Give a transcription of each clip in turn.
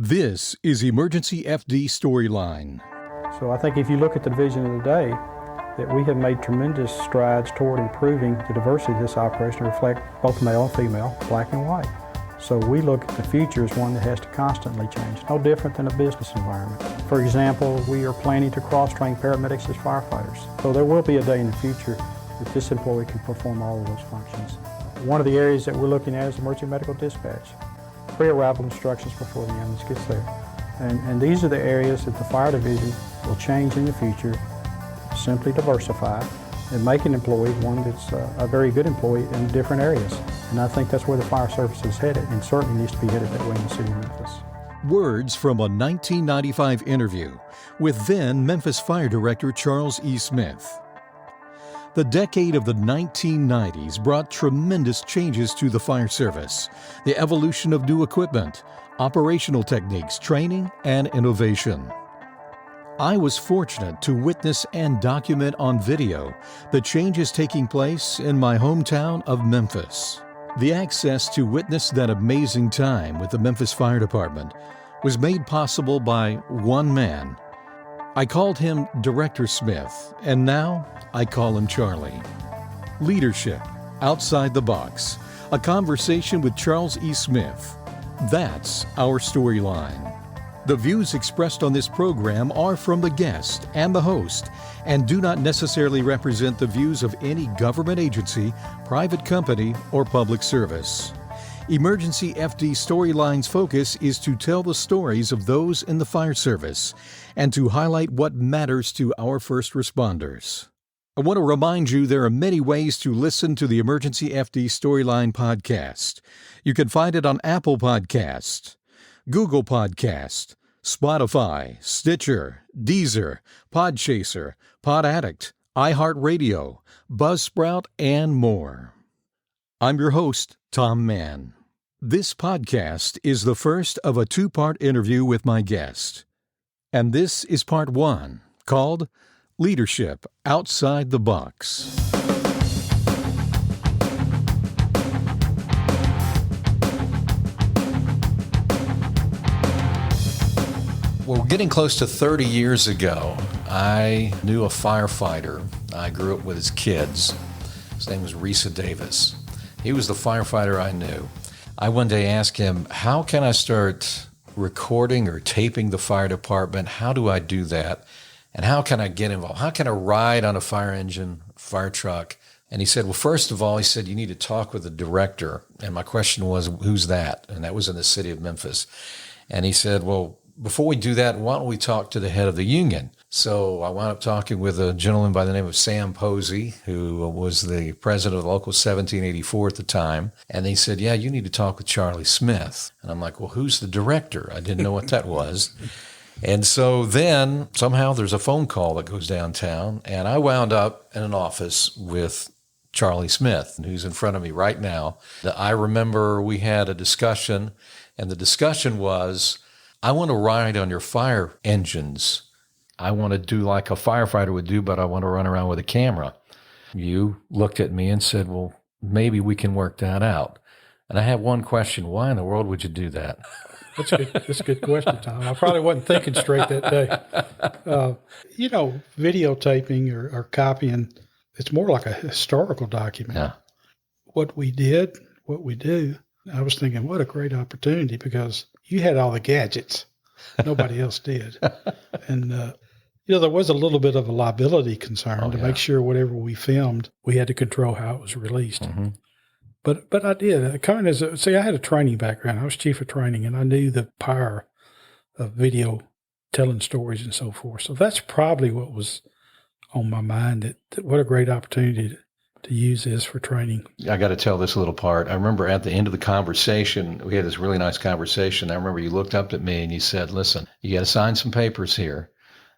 This is Emergency FD Storyline. So I think if you look at the division of today, that we have made tremendous strides toward improving the diversity of this operation to reflect both male and female, black and white. So we look at the future as one that has to constantly change, no different than a business environment. For example, we are planning to cross-train paramedics as firefighters. So there will be a day in the future that this employee can perform all of those functions. One of the areas that we're looking at is emergency medical dispatch, pre-arrival instructions before the ambulance gets there. And these are the areas that the fire division will change in the future, simply diversify and make an employee one that's a very good employee in different areas. And I think that's where the fire service is headed, and certainly needs to be headed that way in the city of Memphis. Words from a 1995 interview with then Memphis Fire Director Charles E. Smith. The decade of the 1990s brought tremendous changes to the fire service, the evolution of new equipment, operational techniques, training, and innovation. I was fortunate to witness and document on video the changes taking place in my hometown of Memphis. The access to witness that amazing time with the Memphis Fire Department was made possible by one man. I called him Director Smith, and now I call him Charlie. Leadership, outside the box, a conversation with Charles E. Smith. That's our storyline. The views expressed on this program are from the guest and the host and do not necessarily represent the views of any government agency, private company, or public service. Emergency FD Storyline's focus is to tell the stories of those in the fire service and to highlight what matters to our first responders. I want to remind you there are many ways to listen to the Emergency FD Storyline podcast. You can find it on Apple Podcasts, Google Podcast, Spotify, Stitcher, Deezer, Podchaser, PodAddict, iHeartRadio, Buzzsprout, and more. I'm your host, Tom Mann. This podcast is the first of a two-part interview with my guest. And this is part one, called Leadership Outside the Box. Well, getting close to 30 years ago, I knew a firefighter. I grew up with his kids. His name was Risa Davis. He was the firefighter I knew. I one day asked him, how can I start recording or taping the fire department? How do I do that? And how can I get involved? How can I ride on a fire engine, fire truck? And he said, well, first of all, he said, you need to talk with the director. And my question was, who's that? And that was in the city of Memphis. And he said, well, before we do that, why don't we talk to the head of the union? So I wound up talking with a gentleman by the name of Sam Posey, who was the president of Local 1784 at the time. And he said, yeah, you need to talk with Charlie Smith. And I'm like, well, who's the director? I didn't know what that was. And so then somehow there's a phone call that goes downtown, and I wound up in an office with Charlie Smith, who's in front of me right now. I remember we had a discussion, and the discussion was, I want to ride on your fire engines. I want to do like a firefighter would do, but I want to run around with a camera. You looked at me and said, well, maybe we can work that out. And I have one question. Why in the world would you do that? That's good. That's a good question, Tom. I probably wasn't thinking straight that day. Videotaping or copying, it's more like a historical document. Yeah. What we did, what we do, I was thinking, what a great opportunity, because you had all the gadgets. Nobody else did. And, there was a little bit of a liability concern to make sure whatever we filmed, we had to control how it was released. Mm-hmm. But I did. I had a training background. I was chief of training, and I knew the power of video telling stories and so forth. So that's probably what was on my mind, that what a great opportunity to use this for training. I got to tell this little part. I remember at the end of the conversation, we had this really nice conversation. I remember you looked up at me and you said, listen, you got to sign some papers here.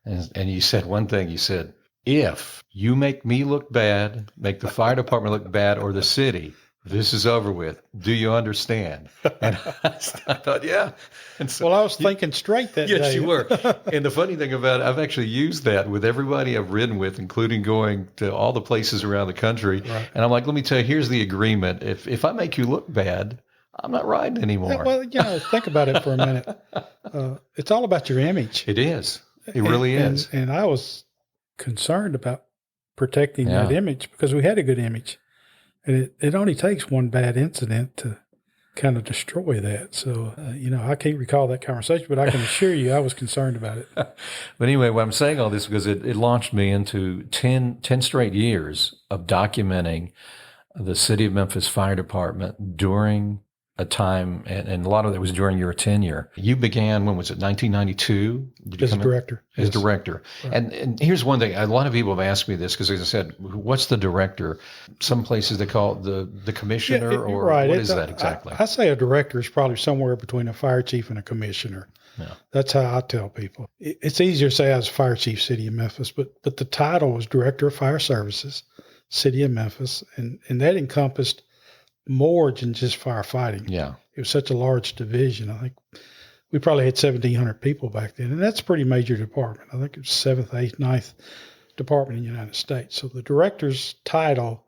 And you said one thing. You said, if you make me look bad, make the fire department look bad, or the city, this is over with. Do you understand? And I thought, yeah. And so, well, I was thinking straight that day. Yes, you were. And the funny thing about it, I've actually used that with everybody I've ridden with, including going to all the places around the country. Right. And I'm like, let me tell you, here's the agreement. If I make you look bad, I'm not riding anymore. Well, think about it for a minute. It's all about your image. It is. It really is. And I was concerned about protecting Yeah. that image because we had a good image. And it only takes one bad incident to kind of destroy that. So, I can't recall that conversation, but I can assure you I was concerned about it. But anyway, what I'm saying all this because it launched me into 10 straight years of documenting the City of Memphis Fire Department during a time, and a lot of it was during your tenure. You began, when was it, 1992? As director. As Yes. director. Right. And here's one thing. A lot of people have asked me this because, as I said, what's the director? Some places they call it the commissioner, or right. what is that exactly? I say a director is probably somewhere between a fire chief and a commissioner. Yeah. That's how I tell people. It's easier to say I was fire chief, City of Memphis, but the title was Director of Fire Services, City of Memphis, and that encompassed more than just firefighting. Yeah. It was such a large division. I think we probably had 1,700 people back then, and that's a pretty major department. I think it was 7th, 8th, 9th department in the United States. So the director's title,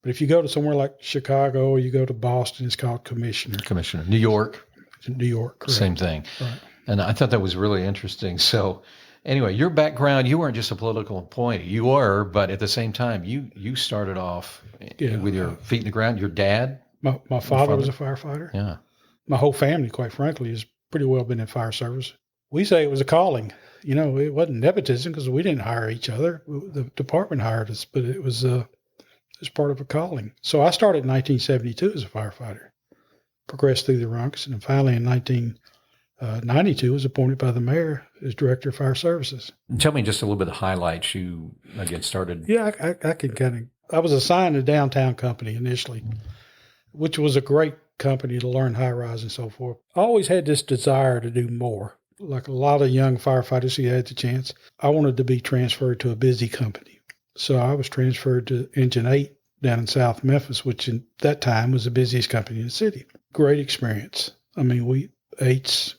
but if you go to somewhere like Chicago or you go to Boston, it's called commissioner. Commissioner. New York. New York, correct. Same thing. Right. And I thought that was really interesting. So anyway, your background, you weren't just a political appointee. You were, but at the same time, you started off with your feet in the ground. Your dad? My father was a firefighter. Yeah. My whole family, quite frankly, has pretty well been in fire service. We say it was a calling. It wasn't nepotism because we didn't hire each other. The department hired us, but it was part of a calling. So I started in 1972 as a firefighter, progressed through the ranks, and finally in 1992 was appointed by the mayor as director of fire services. Tell me just a little bit of highlights. You, again, started. Yeah, I can I was assigned a downtown company initially, which was a great company to learn high rise and so forth. I always had this desire to do more. Like a lot of young firefighters who had the chance, I wanted to be transferred to a busy company. So I was transferred to Engine 8 down in South Memphis, which in that time was the busiest company in the city. Great experience. I mean, we 8s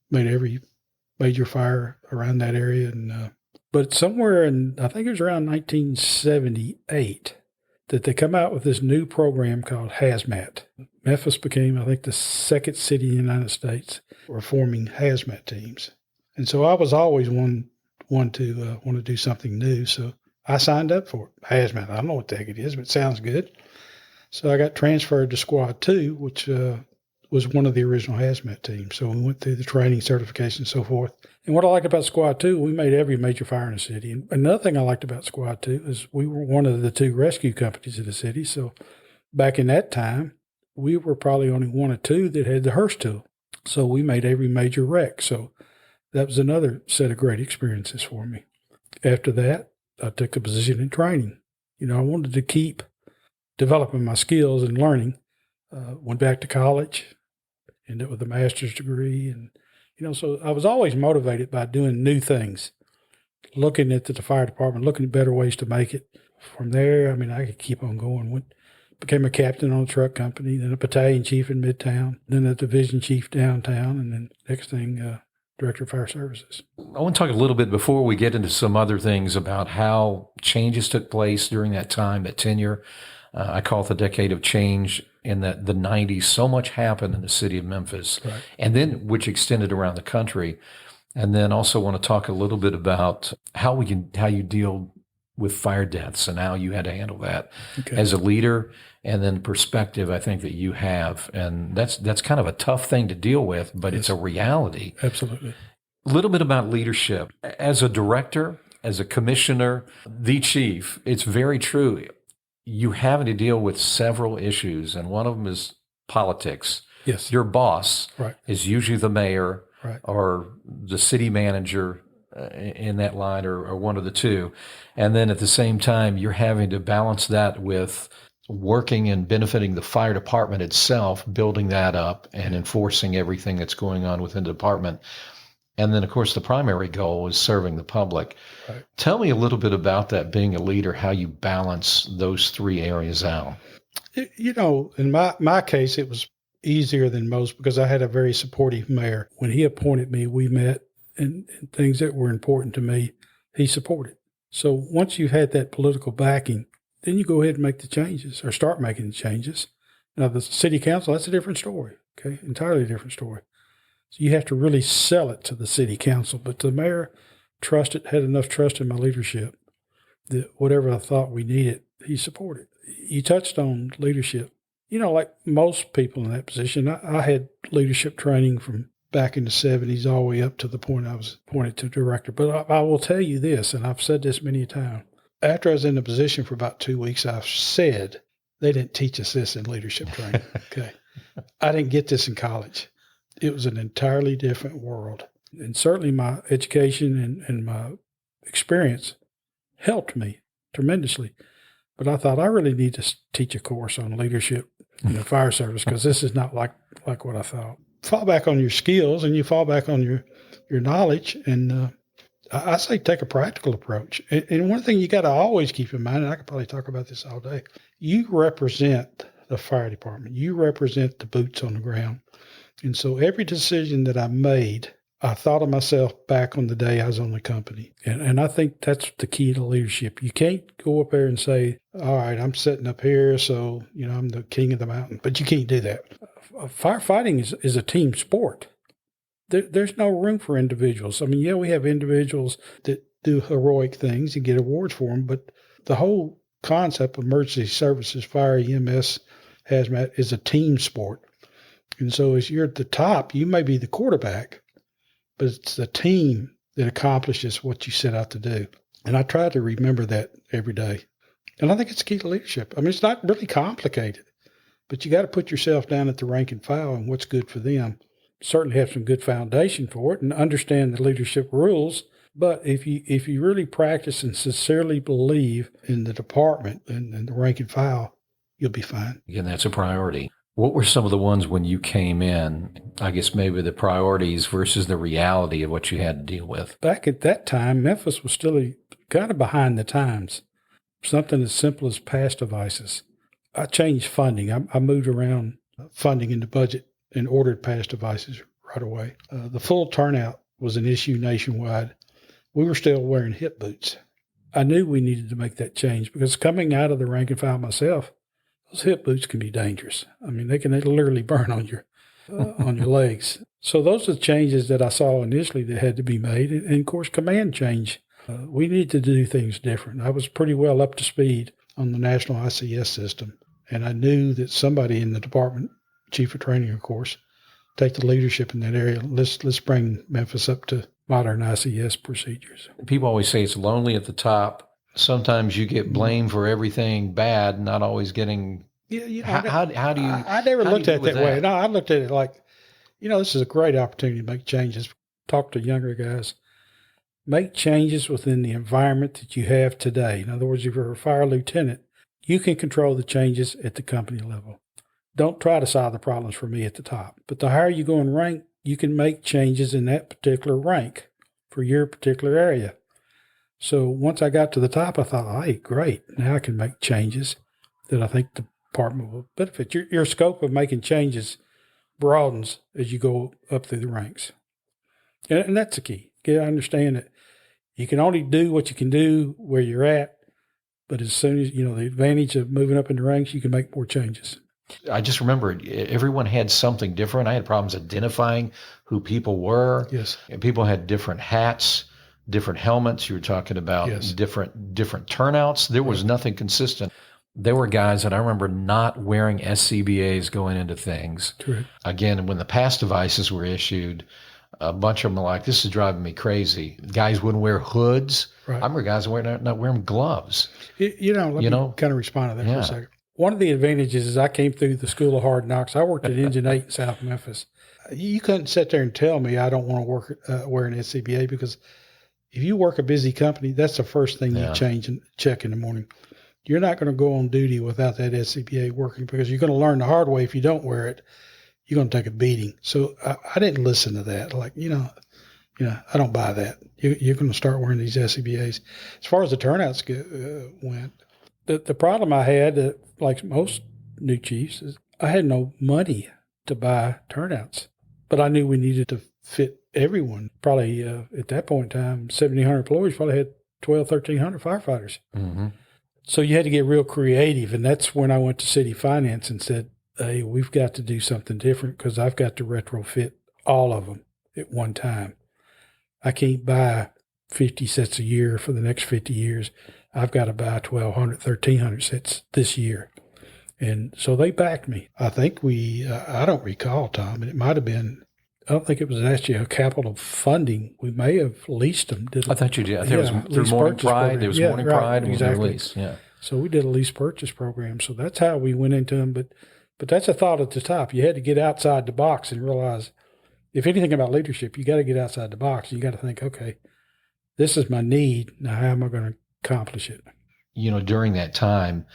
made every major fire around that area. But somewhere in, I think it was around 1978, that they come out with this new program called HAZMAT. Memphis became, I think, the second city in the United States for forming HAZMAT teams. And so I was always one to want to do something new. So I signed up for it. HAZMAT, I don't know what the heck it is, but it sounds good. So I got transferred to Squad 2, which was one of the original HAZMAT teams. So we went through the training, certification, and so forth. And what I liked about Squad 2, we made every major fire in the city. And another thing I liked about Squad 2 is we were one of the 2 rescue companies in the city. So back in that time, we were probably only 1 or 2 that had the Hearst tool. So we made every major wreck. So that was another set of great experiences for me. After that, I took a position in training. I wanted to keep developing my skills and learning. Went back to college, ended up with a master's degree. And, so I was always motivated by doing new things, looking at the fire department, looking at better ways to make it. From there, I could keep on going. Became a captain on a truck company, then a battalion chief in Midtown, then a division chief downtown, and then next thing, director of fire services. I want to talk a little bit before we get into some other things about how changes took place during that time, that tenure. I call it the decade of change. In the 90s, so much happened in the city of Memphis, right, and then which extended around the country. And then also want to talk a little bit about how you deal with fire deaths and how you had to handle that as a leader, and then perspective I think that you have. And that's kind of a tough thing to deal with, but it's a reality. Absolutely. A little bit about leadership. As a director, as a commissioner, the chief, it's very true. You having to deal with several issues, and one of them is politics. Yes. Your boss right, is usually the mayor right, or the city manager in that line, or one of the two. And then at the same time, you're having to balance that with working and benefiting the fire department itself, building that up and enforcing everything that's going on within the department. And then, of course, the primary goal is serving the public. right. Tell me a little bit about that, being a leader, how you balance those 3 areas out. In my case, it was easier than most because I had a very supportive mayor. When he appointed me, we met, and things that were important to me, he supported. So once you've had that political backing, then you go ahead and make the changes or start making the changes. Now, the city council, that's a different story, okay? Entirely different story. So you have to really sell it to the city council. But the mayor had enough trust in my leadership that whatever I thought we needed, he supported. You touched on leadership. Like most people in that position, I had leadership training from back in the 70s all the way up to the point I was appointed to director. But I will tell you this, and I've said this many times. After I was in the position for about 2 weeks, I've said they didn't teach us this in leadership training. Okay. I didn't get this in college. It was an entirely different world. And certainly my education and my experience helped me tremendously. But I thought I really need to teach a course on leadership in the fire service because this is not like what I thought. Fall back on your skills and you fall back on your knowledge. And I say take a practical approach. And one thing you got to always keep in mind, and I could probably talk about this all day, you represent the fire department. You represent the boots on the ground. And so every decision that I made, I thought of myself back on the day I was on the company. And I think that's the key to leadership. You can't go up there and say, all right, I'm sitting up here, so, I'm the king of the mountain. But you can't do that. Firefighting is a team sport. There's no room for individuals. I mean, yeah, we have individuals that do heroic things and get awards for them, but the whole concept of emergency services, fire, EMS, hazmat, is a team sport. And so as you're at the top, you may be the quarterback, but it's the team that accomplishes what you set out to do. And I try to remember that every day. And I think it's key to leadership. I mean, it's not really complicated, but you got to put yourself down at the rank and file and what's good for them. Certainly have some good foundation for it and understand the leadership rules. But if you really practice and sincerely believe in the department and the rank and file, you'll be fine. Again, that's a priority. What were some of the ones when you came in, I guess maybe the priorities versus the reality of what you had to deal with? Back at that time, Memphis was still kind of behind the times. Something as simple as pass devices. I changed funding. I moved around funding in the budget and ordered pass devices right away. The full turnout was an issue nationwide. We were still wearing hip boots. I knew we needed to make that change because coming out of the rank and file myself, those hip boots can be dangerous. I mean, they literally burn on your legs. So those are the changes that I saw initially that had to be made. And of course, command change. We need to do things different. I was pretty well up to speed on the national ICS system. And I knew that somebody in the department, chief of training, of course, take the leadership in that area. Let's bring Memphis up to modern ICS procedures. People always say it's lonely at the top. Sometimes you get blamed for everything bad, not always getting. Yeah. How do you? I never looked at it that way. No, I looked at it like, this is a great opportunity to make changes. Talk to younger guys. Make changes within the environment that you have today. In other words, if you're a fire lieutenant, you can control the changes at the company level. Don't try to solve the problems for me at the top. But the higher you go in rank, you can make changes in that particular rank for your particular area. So once I got to the top, I thought, hey, great. Now I can make changes that I think the department will benefit. Your scope of making changes broadens as you go up through the ranks. And that's the key. You got to understand that you can only do what you can do where you're at. But as soon as, the advantage of moving up in the ranks, you can make more changes. I just remember everyone had something different. I had problems identifying who people were. Yes. And people had different hats, different helmets. You were talking about different turnouts. There was nothing consistent. There were guys that I remember not wearing SCBAs going into things. Correct. Again, when the pass devices were issued, a bunch of them were like, this is driving me crazy. Guys wouldn't wear hoods. Right. I remember guys not wearing gloves. Let me kind of respond to that for a second. One of the advantages is I came through the School of Hard Knocks. I worked at Engine 8 in South Memphis. You couldn't sit there and tell me I don't want to work wear an SCBA because if you work a busy company, that's the first thing you change and check in the morning. You're not going to go on duty without that SCBA working because you're going to learn the hard way. If you don't wear it, you're going to take a beating. So I didn't listen to that. Like, I don't buy that. You're going to start wearing these SCBAs. As far as the turnouts went, the problem I had, like most new chiefs, is I had no money to buy turnouts. But I knew we needed to fit everyone. Probably at that point in time, 1,700 employees probably had 1,200, 1,300 firefighters. Mm-hmm. So you had to get real creative. And that's when I went to city finance and said, hey, we've got to do something different because I've got to retrofit all of them at one time. I can't buy 50 sets a year for the next 50 years. I've got to buy 1,200, 1,300 sets this year. And so they backed me. I think I don't recall, Tom, it might have been, I don't think it was actually a capital funding. We may have leased them. I thought you did. I think it was through Morning Pride. There was Morning Pride and exactly. a lease. Yeah. So we did a lease purchase program. So that's how we went into them. But that's a thought at the top. You had to get outside the box and realize, if anything about leadership, you got to get outside the box. You got to think, okay, this is my need. Now, how am I going to accomplish it? During that time,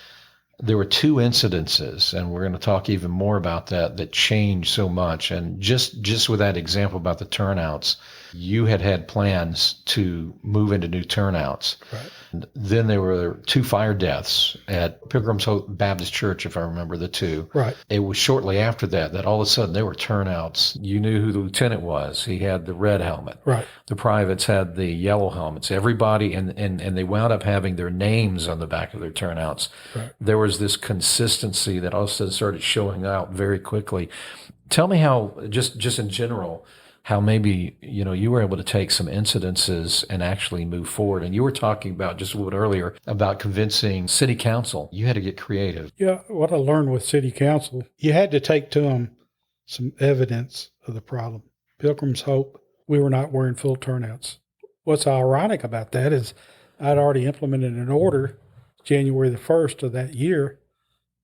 there were two incidences, and we're going to talk even more about that changed so much. And just with that example about the turnouts, you had plans to move into new turnouts. Right. And then there were two fire deaths at Pilgrim's Hope Baptist Church, if I remember the two. Right. It was shortly after that all of a sudden there were turnouts. You knew who the lieutenant was. He had the red helmet. Right. The privates had the yellow helmets. Everybody, and they wound up having their names on the back of their turnouts. Right. There was this consistency that all of a sudden started showing out very quickly. Tell me how, just in general, how maybe, you were able to take some incidences and actually move forward. And you were talking about just a little bit earlier about convincing city council. You had to get creative. Yeah, what I learned with city council, you had to take to them some evidence of the problem. Pilgrim's Hope, we were not wearing full turnouts. What's ironic about that is I'd already implemented an order January the 1st of that year.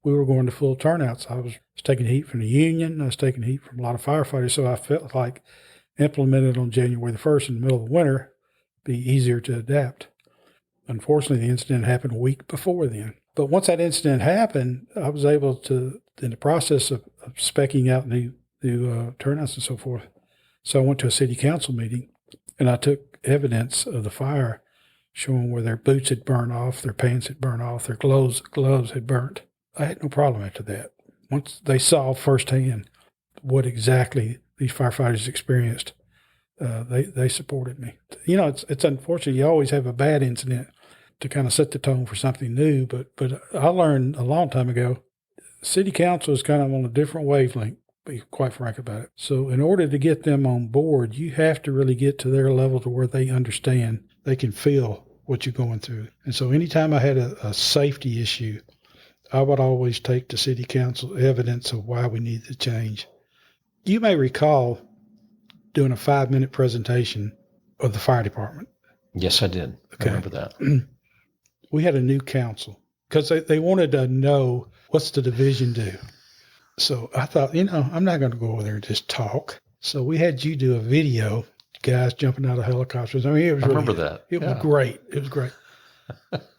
We were going to full turnouts. I was taking heat from the union. I was taking heat from a lot of firefighters. So I felt like implemented on January the 1st in the middle of the winter, be easier to adapt. Unfortunately, the incident happened a week before then. But once that incident happened, I was able to, in the process of speccing out new turnouts and so forth. So I went to a city council meeting, and I took evidence of the fire, showing where their boots had burned off, their pants had burned off, their gloves had burnt. I had no problem after that. Once they saw firsthand what exactly these firefighters experienced, they supported me. It's unfortunate. You always have a bad incident to kind of set the tone for something new. But I learned a long time ago, city council is kind of on a different wavelength, to be quite frank about it. So in order to get them on board, you have to really get to their level to where they understand, they can feel what you're going through. And so anytime I had a safety issue, I would always take to city council evidence of why we need to change. You may recall doing a 5-minute presentation of the fire department. Yes, I did. Okay. I remember that. We had a new council because they wanted to know, what's the division do? So I thought, I'm not going to go over there and just talk. So we had you do a video, guys jumping out of helicopters. I mean, it was I remember that. It was great. It was great.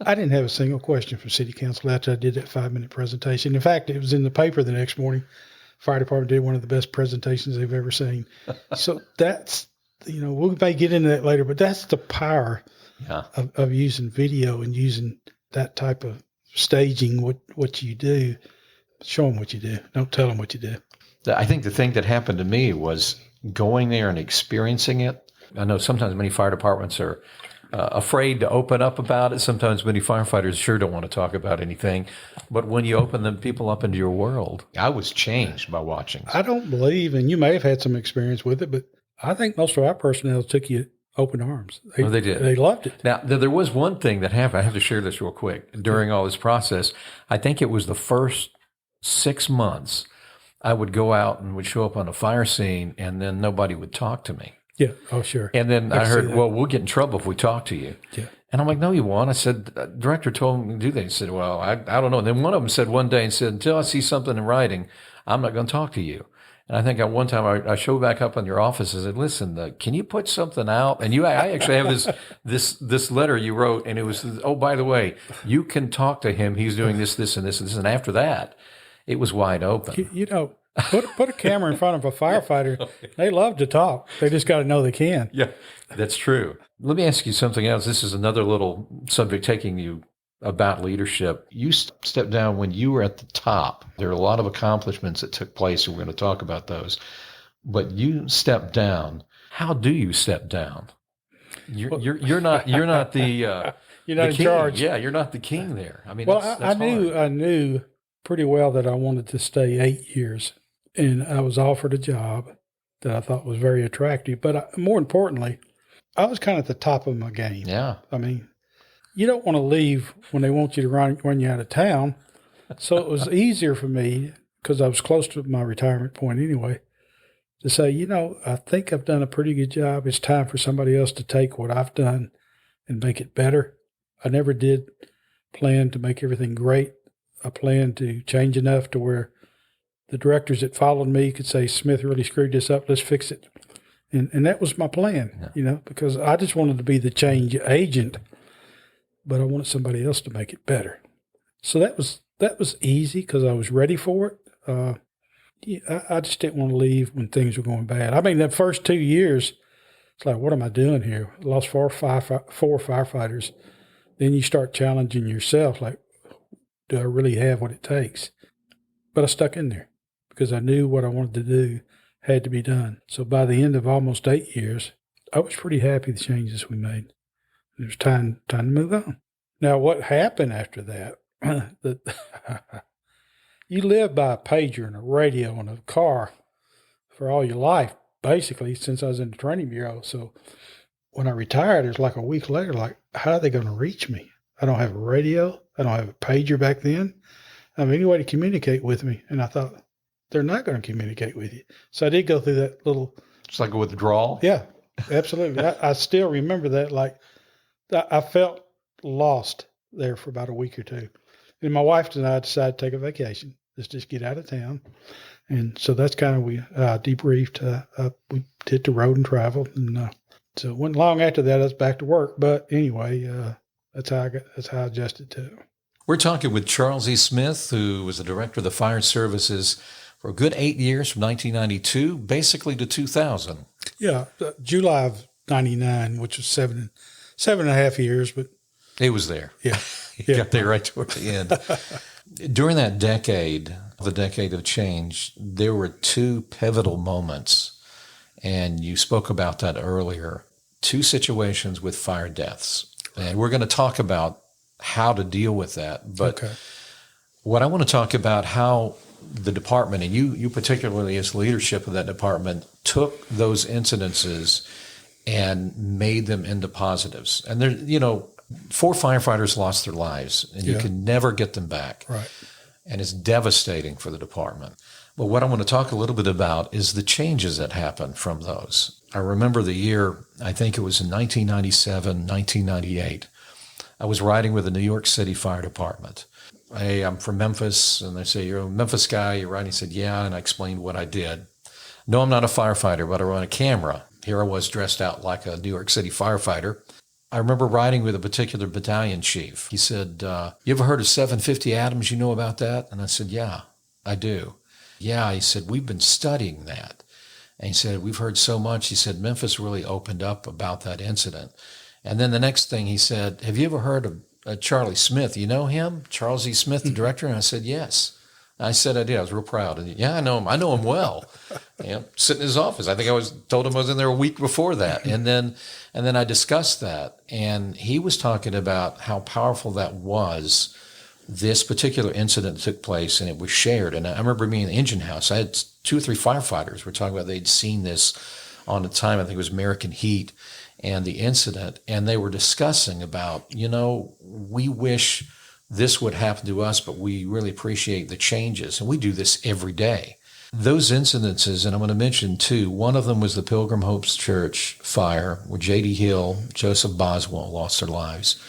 I didn't have a single question from city council after I did that 5-minute presentation. In fact, it was in the paper the next morning. Fire department did one of the best presentations they've ever seen. So that's, we may get into that later, but that's the power of using video and using that type of staging, what you do. Show them what you do. Don't tell them what you do. I think the thing that happened to me was going there and experiencing it. I know sometimes many fire departments are afraid to open up about it. Sometimes many firefighters sure don't want to talk about anything. But when you open them people up into your world, I was changed by watching. I don't believe, and you may have had some experience with it, but I think most of our personnel took you open arms. They did. They loved it. Now, there was one thing that happened. I have to share this real quick. During all this process, I think it was the first 6 months, I would go out and would show up on a fire scene, and then nobody would talk to me. Yeah. Oh, sure. And then I heard, well, we'll get in trouble if we talk to you. Yeah. And I'm like, no, you won't. I said, director told me to do that. He said, well, I don't know. And then one of them said one day and said, until I see something in writing, I'm not going to talk to you. And I think at one time I showed back up in your office and said, listen, can you put something out? And I actually have this letter you wrote, and it was, oh, by the way, you can talk to him. He's doing this, this, and this, and this. And after that, it was wide open. Put a camera in front of a firefighter. They love to talk. They just got to know they can. Yeah, that's true. Let me ask you something else. This is another little subject taking you about leadership. You stepped down when you were at the top. There are a lot of accomplishments that took place, and we're going to talk about those. But you stepped down. How do you step down? You're not the you're not the in king. charge. Yeah, you're not the king there. I mean, well, that's I knew pretty well that I wanted to stay 8 years, and I was offered a job that I thought was very attractive. But more importantly, I was kind of at the top of my game. Yeah. I mean, you don't want to leave when they want you to run you out of town. So it was easier for me, because I was close to my retirement point anyway, to say, I think I've done a pretty good job. It's time for somebody else to take what I've done and make it better. I never did plan to make everything great. I planned to change enough to where the directors that followed me could say, Smith really screwed this up, let's fix it. And that was my plan, because I just wanted to be the change agent, but I wanted somebody else to make it better. So that was easy because I was ready for it. I just didn't want to leave when things were going bad. I mean, the first 2 years, it's like, what am I doing here? I lost four firefighters. Then you start challenging yourself, like, do I really have what it takes? But I stuck in there because I knew what I wanted to do had to be done. So by the end of almost 8 years, I was pretty happy with the changes we made. It was time to move on. Now, what happened after that? You live by a pager and a radio and a car for all your life, basically, since I was in the training bureau. So when I retired, it was like a week later, like, how are they going to reach me? I don't have a radio. I don't have a pager back then. I don't have any way to communicate with me. And I thought, they're not going to communicate with you. So I did go through that little... It's like a withdrawal? Yeah, absolutely. I still remember that. Like, I felt lost there for about a week or two. And my wife and I decided to take a vacation. Let's just get out of town. And so that's kind of, we debriefed. We did the road and traveled. And so it wasn't long after that, I was back to work. But anyway, that's how I adjusted to it. We're talking with Charles E. Smith, who was the director of the fire services for a good 8 years, from 1992 basically to 2000. Yeah, July of 99, which was seven and a half years. But he was there. Yeah. He got there right toward the end. During that decade, the decade of change, there were two pivotal moments, and you spoke about that earlier, two situations with fire deaths. And we're going to talk about how to deal with that. But what I want to talk about, how the department, and you particularly as leadership of that department, took those incidences and made them into positives. And there, 4 firefighters lost their lives, and you can never get them back. Right. And it's devastating for the department. But what I want to talk a little bit about is the changes that happened from those. I remember the year, I think it was in 1997, 1998. I was riding with the New York City Fire Department. Hey, I'm from Memphis. And they say, you're a Memphis guy, you're riding? He said, yeah. And I explained what I did. No, I'm not a firefighter, but I run a camera. Here I was dressed out like a New York City firefighter. I remember riding with a particular battalion chief. He said, you ever heard of 750 Adams? You know about that? And I said, yeah, I do. Yeah, he said, we've been studying that. And he said, we've heard so much. He said, Memphis really opened up about that incident. And then the next thing he said, have you ever heard of Charlie Smith? You know him? Charles E. Smith, the director? And I said, yes. I said I did. I was real proud. And yeah, I know him. I know him well. Sitting in his office. I think told him I was in there a week before that. And then I discussed that. And he was talking about how powerful that was. This particular incident took place, and it was shared. And I remember being in the engine house. I had 2 or 3 firefighters were talking about they'd seen this on a time, I think it was American Heat, and the incident. And they were discussing about, we wish this would happen to us, but we really appreciate the changes. And we do this every day. Those incidences, and I'm going to mention 2, one of them was the Pilgrim Hope's Church fire, where J.D. Hill, Joseph Boswell lost their lives.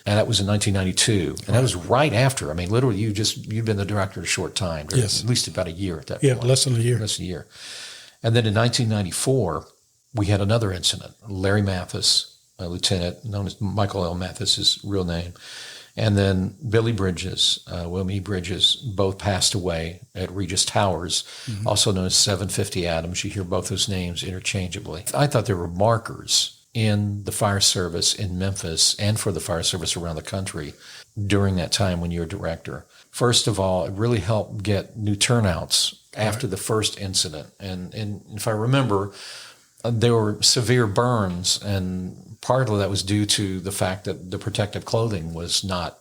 And that was in 1992. And that was right after. I mean, literally, you'd been the director a short time. Yes. At least about a year at that point. Yeah, less than a year. Less than a year. And then in 1994, we had another incident. Larry Mathis, a lieutenant, known as Michael L. Mathis, his real name. And then Billy Bridges, William E. Bridges, both passed away at Regis Towers, also known as 750 Adams. You hear both those names interchangeably. I thought there were markers in the fire service in Memphis and for the fire service around the country during that time when you were director. First of all, it really helped get new turnouts after the first incident. And if I remember, there were severe burns, and part of that was due to the fact that the protective clothing was not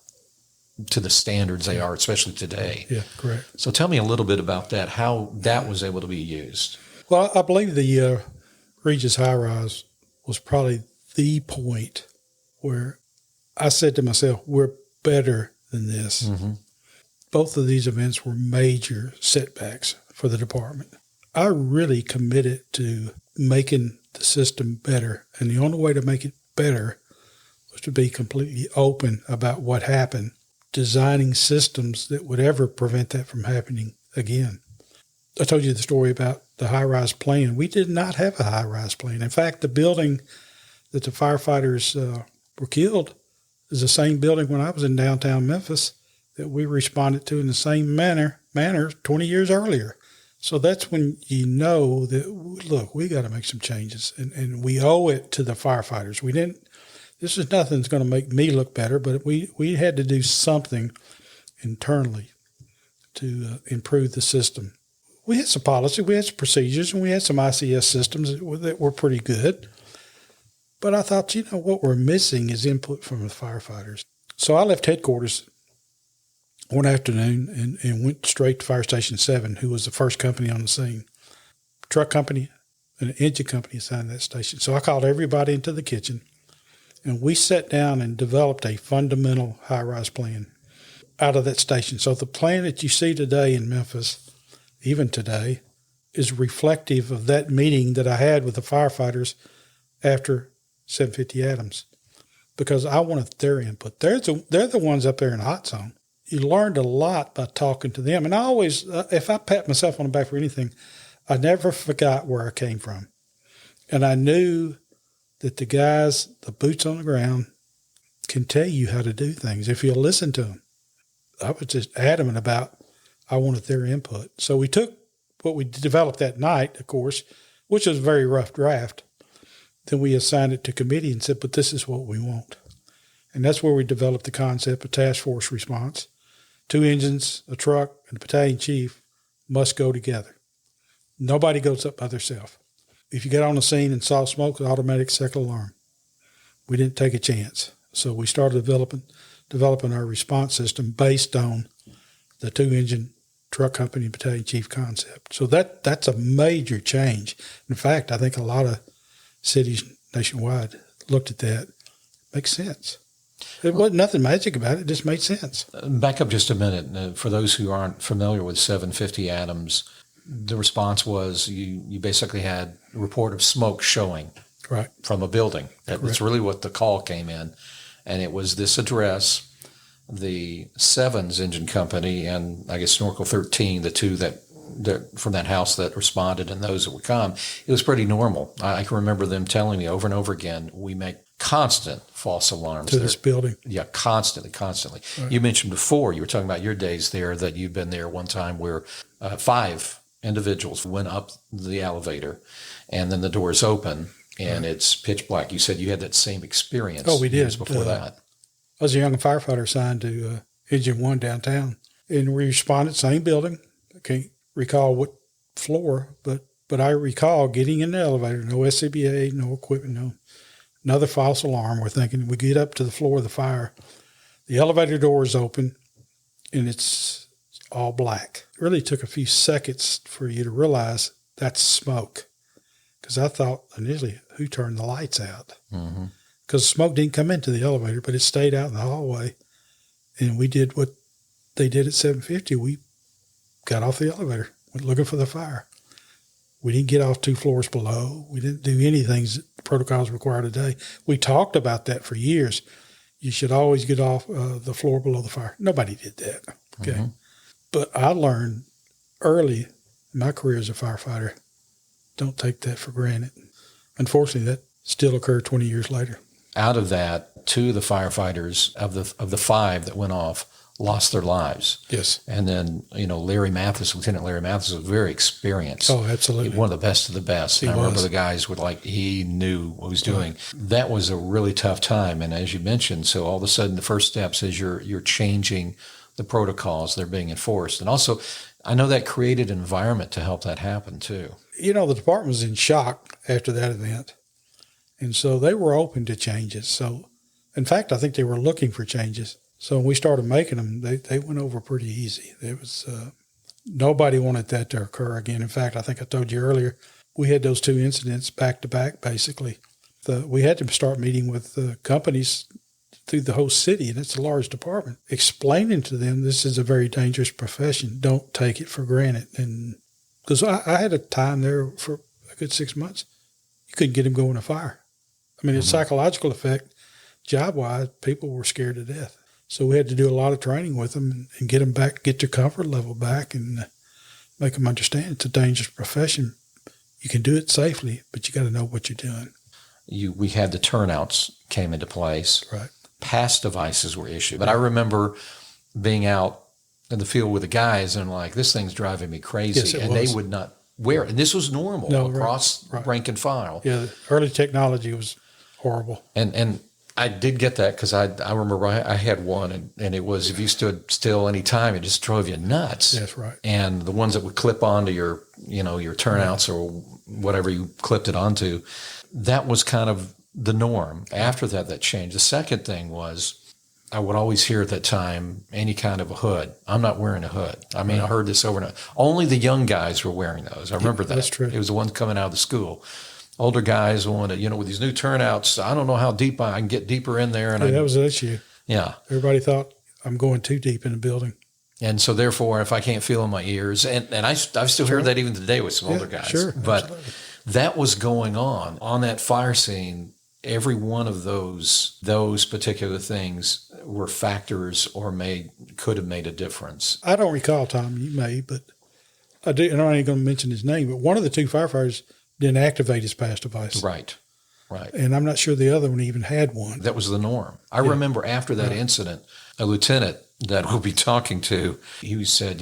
to the standards they are, especially today. Yeah, correct. So tell me a little bit about that, how that was able to be used. Well, I believe the Regis High Rise was probably the point where I said to myself, we're better than this. Mm-hmm. Both of these events were major setbacks for the department. I really committed to making the system better, and the only way to make it better was to be completely open about what happened, designing systems that would ever prevent that from happening again. I told you the story about the high-rise plan. We did not have a high-rise plan. In fact, the building that the firefighters were killed is the same building when I was in downtown Memphis that we responded to in the same manner 20 years earlier. So that's when you know that, look, we got to make some changes, and we owe it to the firefighters. This is nothing that's going to make me look better, but we had to do something internally to improve the system. We had some policy, we had some procedures, and we had some ICS systems that were pretty good. But I thought, what we're missing is input from the firefighters. So I left headquarters one afternoon and went straight to Fire Station 7, who was the first company on the scene. Truck company and an engine company assigned that station. So I called everybody into the kitchen, and we sat down and developed a fundamental high-rise plan out of that station. So the plan that you see today in Memphis, even today, is reflective of that meeting that I had with the firefighters after 750 Adams, because I wanted their input. They're the ones up there in the hot zone. You learned a lot by talking to them. And I always, if I pat myself on the back for anything, I never forgot where I came from. And I knew that the guys, the boots on the ground, can tell you how to do things if you'll listen to them. I was just adamant about I wanted their input. So we took what we developed that night, of course, which was a very rough draft. Then we assigned it to committee and said, but this is what we want. And that's where we developed the concept of task force response. 2 engines, a truck, and the battalion chief must go together. Nobody goes up by themselves. If you get on the scene and saw smoke, an automatic second alarm. We didn't take a chance. So we started developing our response system based on the 2-engine truck company and battalion chief concept. So that's a major change. In fact, I think a lot of cities nationwide looked at that. Makes sense. There wasn't nothing magic about it. It just made sense. Back up just a minute. For those who aren't familiar with 750 Adams, the response was you basically had a report of smoke showing from a building. That's really what the call came in. And it was this address, the Sevens Engine Company, and I guess Snorkel 13, the two that from that house that responded and those that would come. It was pretty normal. I can remember them telling me over and over again, we make constant false alarms to this building. Yeah, constantly. Right. You mentioned before, you were talking about your days there, that you've been there one time where 5 individuals went up the elevator and then the doors open and it's pitch black. You said you had that same experience. Oh, we did. Years before that. I was a young firefighter assigned to Engine 1 downtown, and we responded, same building. I can't recall what floor, but I recall getting in the elevator, no SCBA, no equipment, another false alarm. We're thinking we get up to the floor of the fire. The elevator door is open, and it's all black. It really took a few seconds for you to realize that's smoke, because I thought initially, who turned the lights out? Because smoke didn't come into the elevator, but it stayed out in the hallway, and we did what they did at 750. We got off the elevator, went looking for the fire. We didn't get off 2 floors below. We didn't do anything that the protocols require today. We talked about that for years. You should always get off the floor below the fire. Nobody did that. Okay. But I learned early in my career as a firefighter, don't take that for granted. Unfortunately, that still occurred 20 years later. Out of that, 2 of the firefighters of the 5 that went off lost their lives. Yes. And then, Larry Mathis, Lieutenant Larry Mathis, was very experienced. Oh, absolutely. One of the best of the best. I remember the guys were he knew what he was doing. That was a really tough time. And as you mentioned, so all of a sudden the first steps is you're changing the protocols, they're being enforced. And also, I know that created an environment to help that happen too. The department was in shock after that event. And so they were open to changes. So, in fact, I think they were looking for changes. So when we started making them, they went over pretty easy. It was nobody wanted that to occur again. In fact, I think I told you earlier, we had those two incidents back to back, basically. We had to start meeting with the companies through the whole city, and it's a large department, explaining to them this is a very dangerous profession. Don't take it for granted. And because I had a time there for a good 6 months, you couldn't get them going to fire. I mean, the psychological effect, job-wise, people were scared to death. So we had to do a lot of training with them and get them back, get their comfort level back, and make them understand it's a dangerous profession. You can do it safely, but you got to know what you're doing. We had the turnouts came into place. Right. Pass devices were issued. But I remember being out in the field with the guys and like, this thing's driving me crazy. Yes, and they would not wear it. And this was normal across rank and file. Yeah, the early technology was horrible. And I did get that because I remember I had one and it was, if you stood still any time, it just drove you nuts. That's right. And the ones that would clip onto your turnouts or whatever you clipped it onto, that was kind of the norm. After that changed. The second thing was I would always hear at that time any kind of a hood. I'm not wearing a hood. I mean, I heard this over and over. Only the young guys were wearing those. I remember that. That's true. It was the ones coming out of the school. Older guys wanted, with these new turnouts, I don't know how deep I can get deeper in there. And that was an issue. Yeah. Everybody thought I'm going too deep in the building. And so therefore, if I can't feel in my ears, and I've still heard that even today with some older guys. Sure. But Absolutely. That was going on that fire scene. Every one of those particular things were factors or could have made a difference. I don't recall, Tom, you may, but I do, and I ain't going to mention his name, but one of the two firefighters didn't activate his pass device. Right. And I'm not sure the other one even had one. That was the norm. I remember after that incident, a lieutenant that we'll be talking to, he said,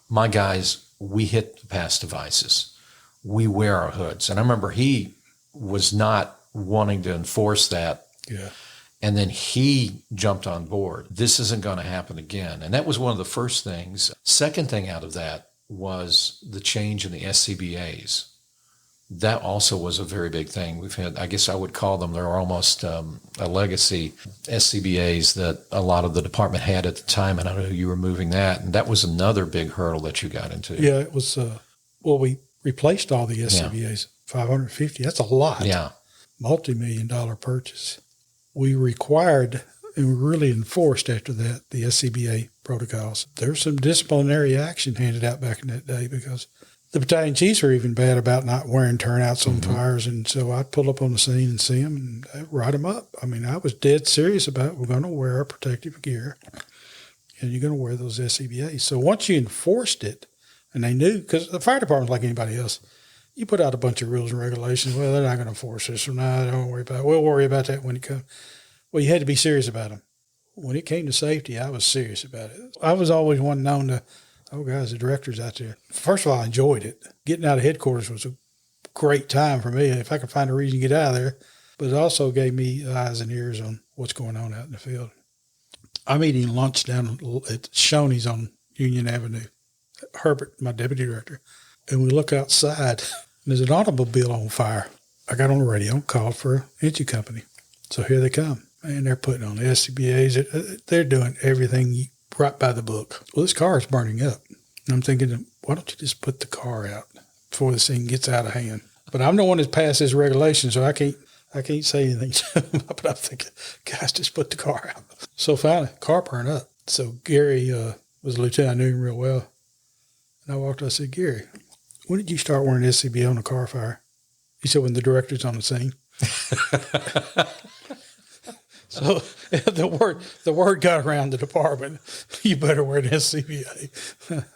my guys, we hit the pass devices. We wear our hoods. And I remember he was not wanting to enforce that. Yeah. And then he jumped on board. This isn't going to happen again. And that was one of the first things. Second thing out of that was the change in the SCBAs. That also was a very big thing. We've had, I guess I would call them, they're almost a legacy SCBAs that a lot of the department had at the time. And I know you were moving that. And that was another big hurdle that you got into. Yeah, it was, we replaced all the SCBAs, 550. That's a lot. Yeah. Multi-million-dollar purchase. We required and really enforced after that the SCBA protocols. There was some disciplinary action handed out back in that day because the battalion chiefs were even bad about not wearing turnouts on fires. And so I'd pull up on the scene and see them and I'd write them up. I mean, I was dead serious about we're going to wear our protective gear and you're going to wear those SCBAs. So once you enforced it, and they knew, because the fire department's like anybody else, you put out a bunch of rules and regulations. Well, they're not going to enforce this, or no, don't worry about it. We'll worry about that when it comes. Well, you had to be serious about them. When it came to safety, I was serious about it. I was always one known to, guys, the directors out there. First of all, I enjoyed it. Getting out of headquarters was a great time for me, if I could find a reason to get out of there. But it also gave me eyes and ears on what's going on out in the field. I'm eating lunch down at Shoney's on Union Avenue. Herbert, my deputy director, and we look outside, and there's an automobile on fire. I got on the radio, called for an engine company. So here they come, and they're putting on the SCBAs. They're doing everything right by the book. Well, this car is burning up. And I'm thinking, why don't you just put the car out before this thing gets out of hand? But I'm the one that's passed this regulation, so I can't say anything to them. But I'm thinking, guys, just put the car out. So finally, car burned up. So Gary was a lieutenant. I knew him real well. And I walked up, I said, Gary, when did you start wearing SCBA on a car fire? He said, when the director's on the scene. So the word got around the department, you better wear an SCBA.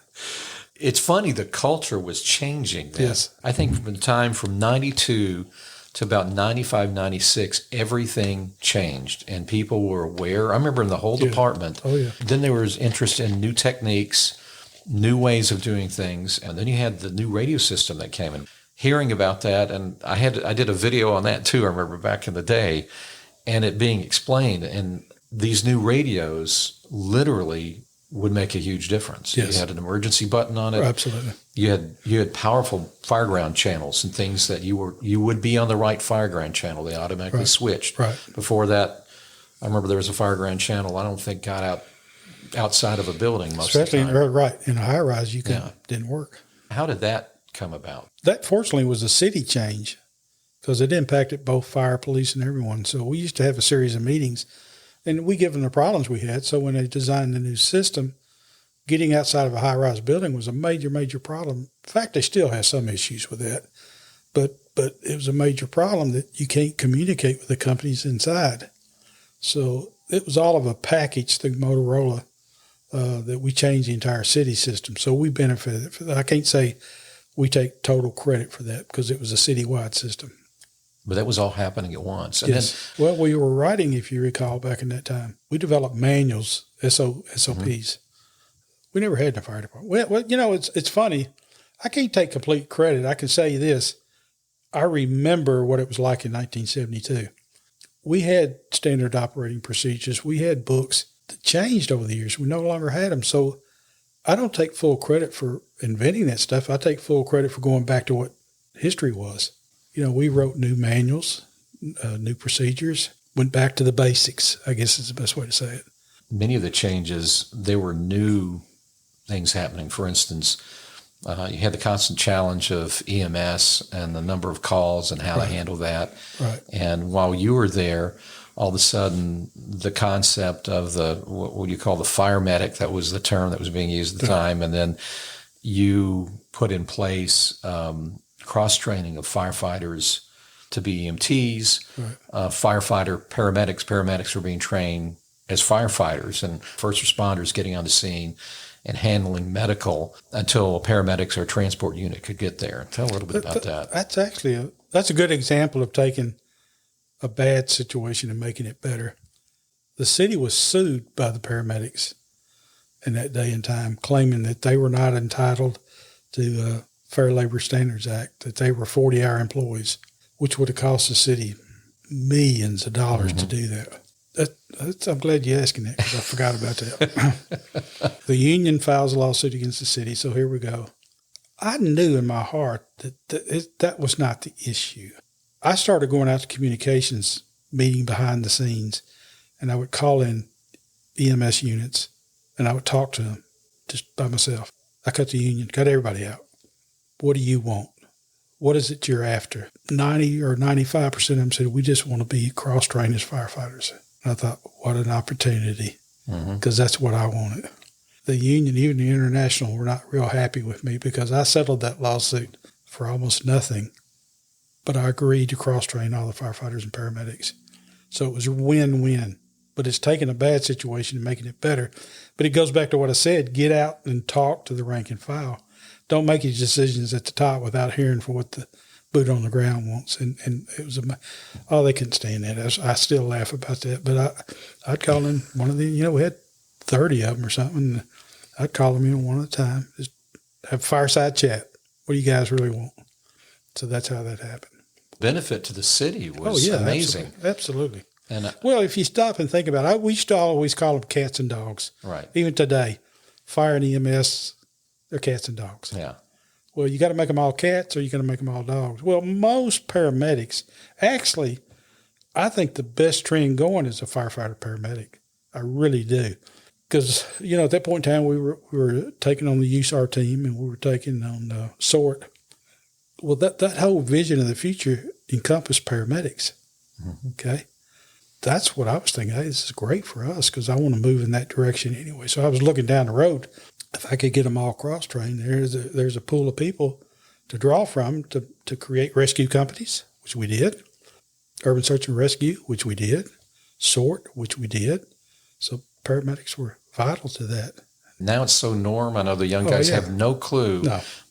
It's funny, the culture was changing then. Yes. I think from the time from 92 to about 95, 96, everything changed and people were aware. I remember in the whole department, then there was interest in new techniques, new ways of doing things. And then you had the new radio system that came in. Hearing about that, and I did a video on that too, I remember back in the day, and it being explained. And these new radios literally would make a huge difference. Yes. You had an emergency button on it. Absolutely. You had powerful fireground channels and things that you would be on the right fireground channel. They automatically switched. Right. Before that, I remember there was a fireground channel I don't think got outside of a building most Especially of the time. in a high rise, didn't work. How did that come about? That fortunately was a city change because it impacted both fire, police, and everyone. So we used to have a series of meetings, and we give them the problems we had. So when they designed the new system, getting outside of a high-rise building was a major, major problem. In fact, they still have some issues with that. But it was a major problem that you can't communicate with the companies inside. So it was all of a package through Motorola that we changed the entire city system. So we benefited from that. I can't say we take total credit for that because it was a citywide system. But that was all happening at once. And yes. Well, we were writing, if you recall, back in that time. We developed manuals, SOPs. Mm-hmm. We never had in the fire department. Well, you know, it's funny. I can't take complete credit. I can say this. I remember what it was like in 1972. We had standard operating procedures. We had books that changed over the years. We no longer had them. So I don't take full credit for inventing that stuff. I take full credit for going back to what history was. You know, we wrote new manuals, new procedures, went back to the basics, I guess is the best way to say it. Many of the changes, there were new things happening. For instance, you had the constant challenge of EMS and the number of calls and how to handle that. Right. And while you were there, all of a sudden, the concept of what you call the fire medic, that was the term that was being used at the time. And then you put in place cross-training of firefighters to be EMTs, paramedics were being trained as firefighters, and first responders getting on the scene and handling medical until a paramedics or a transport unit could get there. Tell a little bit about that. That's actually that's a good example of taking a bad situation and making it better. The city was sued by the paramedics in that day and time, claiming that they were not entitled to Fair Labor Standards Act, that they were 40-hour employees, which would have cost the city millions of dollars to do that. I'm glad you're asking that because I forgot about that. The union files a lawsuit against the city, so here we go. I knew in my heart that was not the issue. I started going out to communications meeting behind the scenes, and I would call in EMS units, and I would talk to them just by myself. I cut the union, cut everybody out. What do you want? What is it you're after? 90 or 95% of them said, we just want to be cross-trained as firefighters. And I thought, what an opportunity, because that's what I wanted. The union, even the international, were not real happy with me because I settled that lawsuit for almost nothing, but I agreed to cross-train all the firefighters and paramedics. So it was a win-win, but it's taking a bad situation and making it better. But it goes back to what I said, get out and talk to the rank and file. Don't make your decisions at the top without hearing for what the boot on the ground wants. And it was, they couldn't stand that. I still laugh about that. But I'd call in one of the, we had 30 of them or something. I'd call them in one at a time, just have a fireside chat. What do you guys really want? So that's how that happened. Benefit to the city was amazing. Absolutely. And well, if you stop and think about it, we used to always call them cats and dogs. Right. Even today, fire and EMS, they're cats and dogs. Yeah. Well, you got to make them all cats or you got to make them all dogs. Well, most paramedics, actually, I think the best trend going is a firefighter paramedic. I really do. Because, at that point in time, we were taking on the USAR team and we were taking on SORT. Well, that whole vision of the future encompassed paramedics. Mm-hmm. Okay. That's what I was thinking. Hey, this is great for us because I want to move in that direction anyway. So I was looking down the road. If I could get them all cross-trained, there's a pool of people to draw from to create rescue companies, which we did, urban search and rescue, which we did, SORT, which we did. So paramedics were vital to that. Now it's so norm. I know the young guys have no clue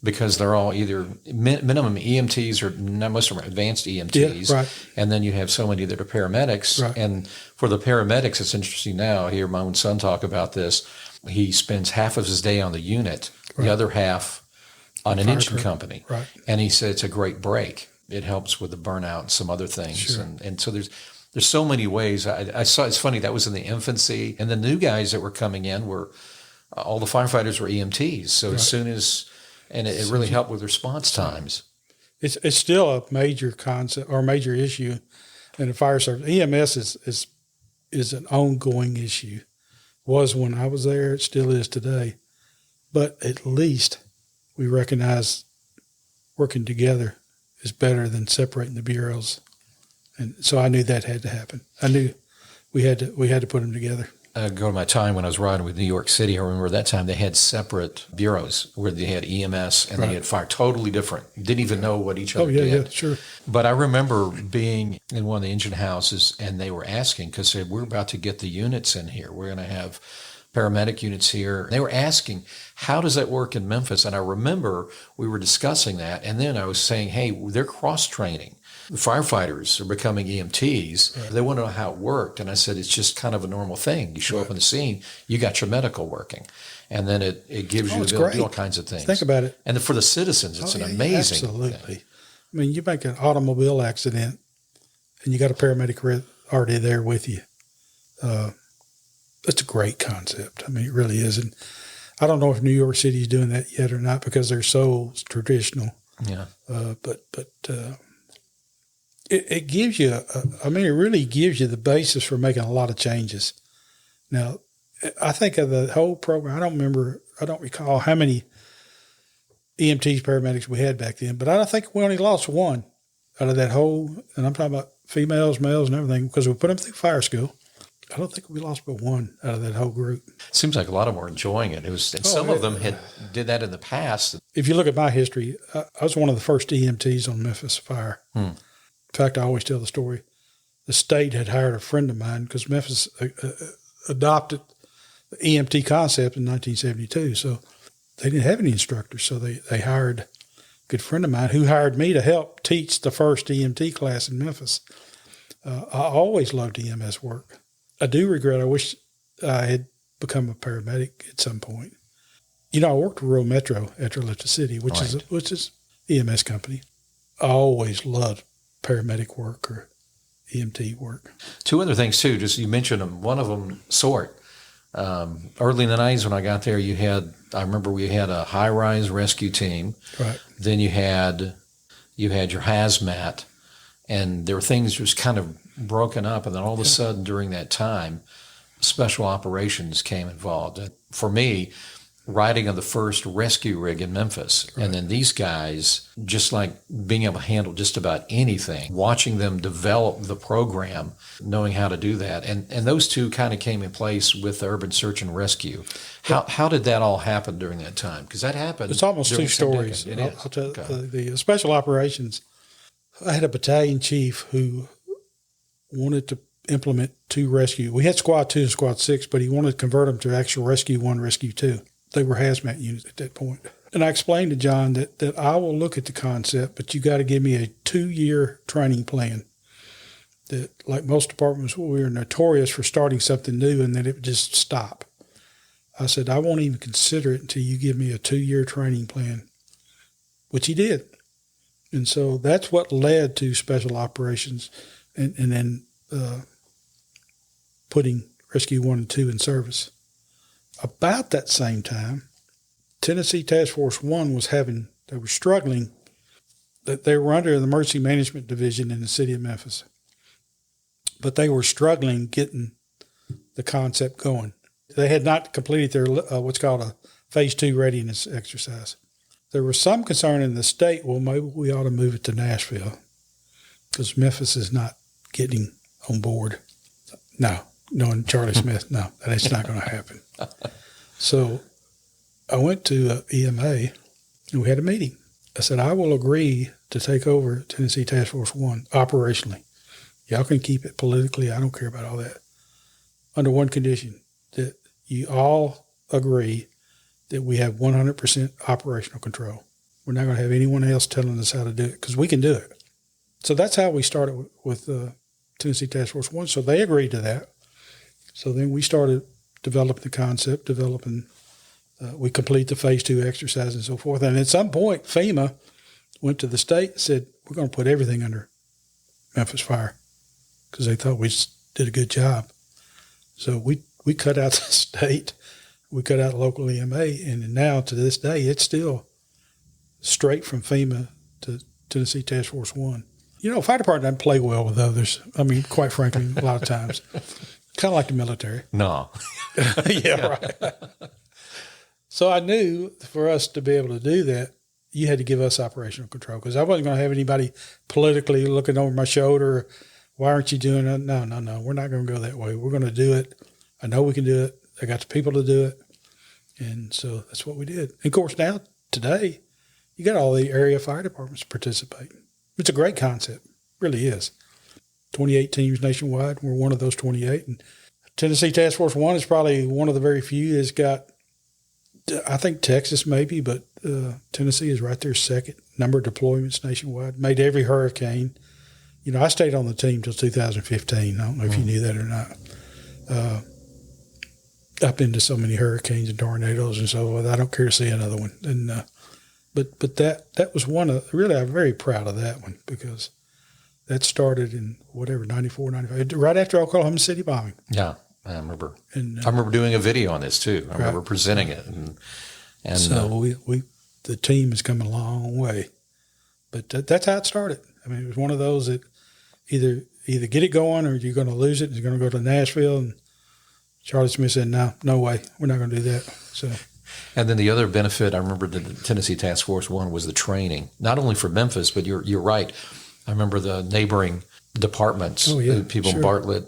because they're all either minimum EMTs or most of them are advanced EMTs. Yeah, right. And then you have so many that are paramedics. Right. And for the paramedics, it's interesting now. I hear my own son talk about this. He spends half of his day on the unit, the other half on an engine company. Right. And he said it's a great break. It helps with the burnout and some other things. Sure. And so there's so many ways. I saw, it's funny, that was in the infancy. And the new guys that were coming in were, all the firefighters were EMTs. So as soon as, and it really helped with response times. It's still a major concept or major issue in the fire service. EMS is an ongoing issue. Was when I was there, it still is today. But at least we recognize working together is better than separating the bureaus. And so I knew that had to happen. I knew we had to put them together. Go to my time when I was riding with New York City. I remember that time they had separate bureaus where they had EMS and they had fire, totally different. Didn't even know what each other did. Yeah, sure. But I remember being in one of the engine houses and they were asking, because we're about to get the units in here. We're going to have paramedic units here. They were asking, how does that work in Memphis? And I remember we were discussing that. And then I was saying, hey, they're cross-training. The firefighters are becoming EMTs. Right. They want to know how it worked. And I said, it's just kind of a normal thing. You show up on the scene, you got your medical working. And then it gives you the ability to do all kinds of things. Think about it. And for the citizens, it's an amazing absolutely thing. I mean, you make an automobile accident and you got a paramedic already there with you. It's a great concept. I mean, it really is. And I don't know if New York City is doing that yet or not because they're so traditional. Yeah. But it gives you, it really gives you the basis for making a lot of changes. Now, I think of the whole program, I don't recall how many EMTs, paramedics we had back then, but I think we only lost one out of that whole, and I'm talking about females, males, and everything, because we put them through fire school. I don't think we lost but one out of that whole group. Seems like a lot of them were enjoying it. Some of them did that in the past. If you look at my history, I was one of the first EMTs on Memphis Fire. In fact, I always tell the story. The state had hired a friend of mine because Memphis adopted the EMT concept in 1972. So they didn't have any instructors. So they hired a good friend of mine who hired me to help teach the first EMT class in Memphis. I always loved EMS work. I do regret, I wish I had become a paramedic at some point. I worked for Rural Metro after I left the city, which is EMS company. I always loved paramedic work or EMT work. Two other things too, just you mentioned them. One of them, SORT. Early in the 90s when I got there, I remember we had a high-rise rescue team. Right. Then you had your hazmat, and there were things just kind of broken up, and then all of a sudden during that time, special operations came involved. And for me, riding on the first rescue rig in Memphis, and then these guys, just like being able to handle just about anything, watching them develop the program, knowing how to do that. And those two kind of came in place with the urban search and rescue. How did that all happen during that time? Because that happened. It's almost two stories. I'll tell the special operations, I had a battalion chief who wanted to implement two rescue. We had Squad 2 and Squad 6, but he wanted to convert them to actual Rescue 1, Rescue 2. They were hazmat units at that point. And I explained to John that I will look at the concept, but you got to give me a 2-year training plan. That, like most departments, we were notorious for starting something new and then it would just stop. I said, I won't even consider it until you give me a 2-year training plan, which he did. And so that's what led to special operations and then putting Rescue 1 and 2 in service. About that same time, Tennessee Task Force 1 they were struggling, that they were under the Emergency Management Division in the city of Memphis. But they were struggling getting the concept going. They had not completed their what's called a Phase 2 readiness exercise. There was some concern in the state, well, maybe we ought to move it to Nashville because Memphis is not getting on board. No, knowing Charlie Smith, no, that's not going to happen. So I went to EMA and we had a meeting. I said, I will agree to take over Tennessee Task Force 1 operationally. Y'all can keep it politically. I don't care about all that. Under one condition, that you all agree that we have 100% operational control. We're not going to have anyone else telling us how to do it because we can do it. So that's how we started with Tennessee Task Force 1. So they agreed to that. So then we started developing the concept, we complete the Phase 2 exercise and so forth. And at some point, FEMA went to the state and said, we're going to put everything under Memphis Fire because they thought we did a good job. So we cut out the state, we cut out local EMA, and now to this day, it's still straight from FEMA to Tennessee Task Force 1. Fire department doesn't play well with others. I mean, quite frankly, a lot of times. Kind of like the military. No. Yeah, right. So I knew for us to be able to do that, you had to give us operational control because I wasn't going to have anybody politically looking over my shoulder. Why aren't you doing it? No. We're not going to go that way. We're going to do it. I know we can do it. I got the people to do it. And so that's what we did. And of course, now, today, you got all the area fire departments participating. It's a great concept. It really is. 28 teams nationwide. We're one of those 28. And Tennessee Task Force 1 is probably one of the very few that's got, I think Texas maybe, but Tennessee is right there second. Number of deployments nationwide. Made every hurricane. I stayed on the team till 2015. I don't know if you knew that or not. I've been to so many hurricanes and tornadoes and so forth. I don't care to see another one. And but that was one of, really, I'm very proud of that one because that started in 94, 95, right after Oklahoma City bombing. Yeah, I remember. And I remember doing a video on this too. I remember presenting it. And so the team has come a long way. But that's how it started. I mean, it was one of those that either get it going or you're going to lose it. It's going to go to Nashville. And Charlie Smith said, no way. We're not going to do that. So, and then the other benefit, I remember the Tennessee Task Force 1 was the training, not only for Memphis, but you're right. I remember the neighboring departments, people in Bartlett,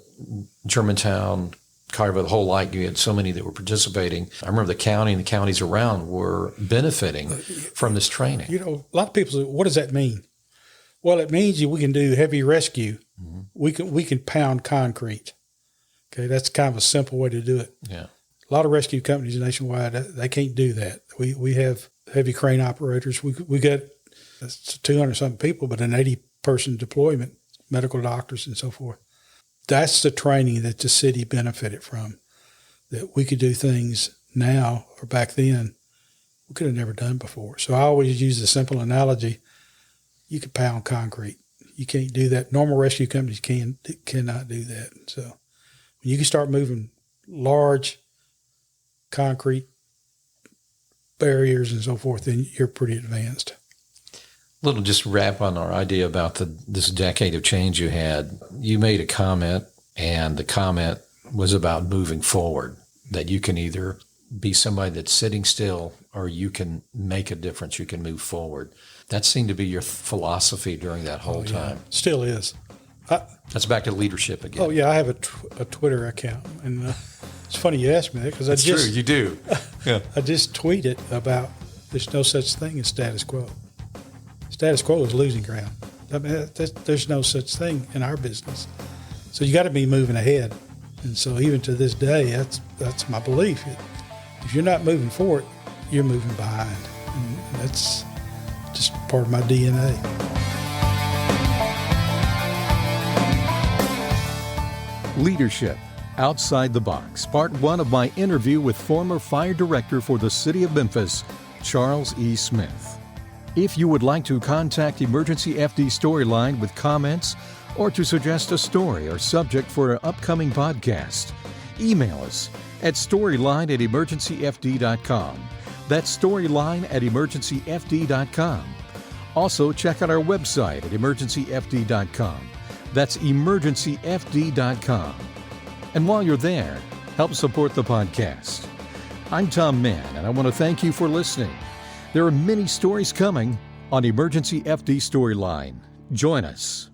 Germantown, Collierville, the whole like. You had so many that were participating. I remember the county and the counties around were benefiting from this training. A lot of people say, what does that mean? Well, it means we can do heavy rescue. Mm-hmm. We can pound concrete. Okay, that's kind of a simple way to do it. Yeah, a lot of rescue companies nationwide, they can't do that. We have heavy crane operators. We got 200-something people, but an 80-person deployment, medical doctors and so forth. That's the training that the city benefited from. That we could do things now or back then we could have never done before. So I always use the simple analogy: you can pound concrete. You can't do that. Normal rescue companies cannot do that. So you can start moving large concrete barriers and so forth, then you're pretty advanced. Little just wrap on our idea about this decade of change you had. You made a comment, and the comment was about moving forward, that you can either be somebody that's sitting still or you can make a difference, you can move forward. That seemed to be your philosophy during that whole time. Still is. That's back to leadership again. Oh, yeah, I have a Twitter account, and it's funny you asked me that because true, you do. Yeah. I just tweeted about there's no such thing as status quo. Status quo is losing ground. I mean, there's no such thing in our business. So you got to be moving ahead. And so even to this day, that's my belief. If you're not moving forward, you're moving behind. And that's just part of my DNA. Leadership Outside the Box, Part 1 of my interview with former fire director for the City of Memphis, Charles E. Smith. If you would like to contact EmergencyFD Storyline with comments or to suggest a story or subject for an upcoming podcast, email us at storyline@emergencyfd.com. That's storyline@emergencyfd.com. Also, check out our website at emergencyfd.com. That's emergencyfd.com. And while you're there, help support the podcast. I'm Tom Mann, and I want to thank you for listening. There are many stories coming on EmergencyFD Storyline. Join us.